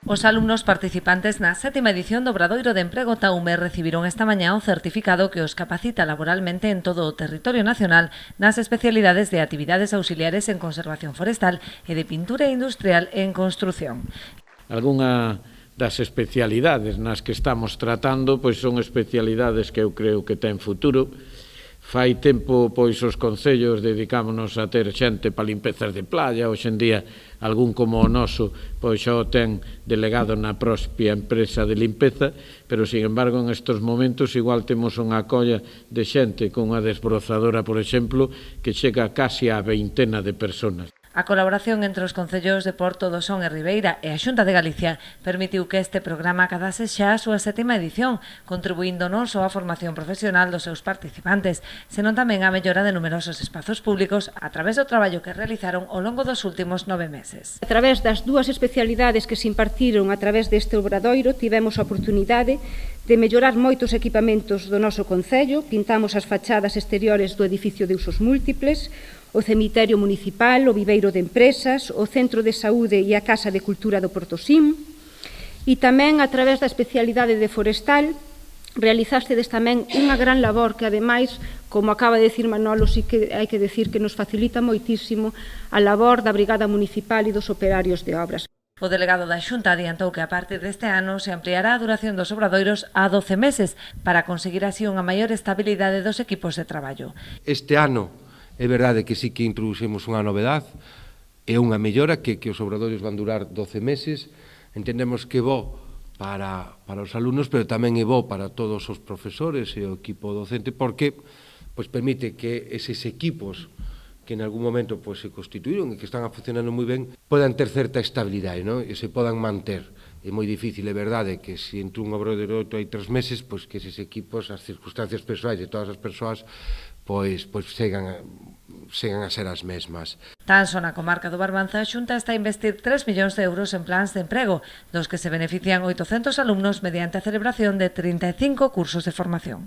Os alumnos participantes na 7ª edición do Obradoiro de Emprego Taume recibiron esta mañá un certificado que os capacita laboralmente en todo o territorio nacional nas especialidades de actividades auxiliares en conservación forestal e de pintura industrial en construción. Algunha das especialidades nas que estamos tratando pois son especialidades que eu creo que ten futuro. Fai tempo, pois, os concellos dedicámonos a ter xente para limpezas de playa. Hoxe en día, algún como o noso, pois xa o ten delegado na propia empresa de limpeza, pero, sin embargo, en estes momentos, igual temos unha colla de xente con unha desbrozadora, por exemplo, que chega casi a 20 de personas. A colaboración entre os concellos de Porto do Son e Ribeira e a Xunta de Galicia permitiu que este programa acadase xa a súa 7ª edición, contribuindo non só á formación profesional dos seus participantes, senón tamén á mellora de numerosos espazos públicos a través do traballo que realizaron ao longo dos últimos 9 meses. A través das dúas especialidades que se impartiron a través deste obradoiro, tivemos a oportunidade de mellorar moitos equipamentos do noso concello, pintamos as fachadas exteriores do edificio de usos múltiples, o cemiterio municipal, o viveiro de empresas, o centro de saúde e a Casa de Cultura do Portosín, e tamén a través da especialidade de forestal realizástedes tamén unha gran labor que, ademais, como acaba de decir Manolo, sí que hai que decir que nos facilita moitísimo a labor da Brigada Municipal e dos operarios de obras. O delegado da Xunta adiantou que a partir deste ano se ampliará a duración dos obradoiros a 12 meses para conseguir así unha maior estabilidade dos equipos de traballo. Este ano é verdade que sí que introducimos unha novedade, é unha mellora que os obradoiros van durar 12 meses, entendemos que é bo para os alumnos, pero tamén é bo para todos os profesores e o equipo docente, porque permite que eses equipos que en algún momento se constituíron e que están funcionando moi ben, podan ter certa estabilidade, non? E se podan manter. É moi difícil, é verdade, que se entre un obradoiro hai 3 meses, que eses equipos, as circunstancias persoais de todas as persoas, chegan a ser as mesmas. Tan só na comarca do Barbanza, a Xunta está a investir 3 millóns de euros en plans de emprego, dos que se benefician 800 alumnos mediante a celebración de 35 cursos de formación.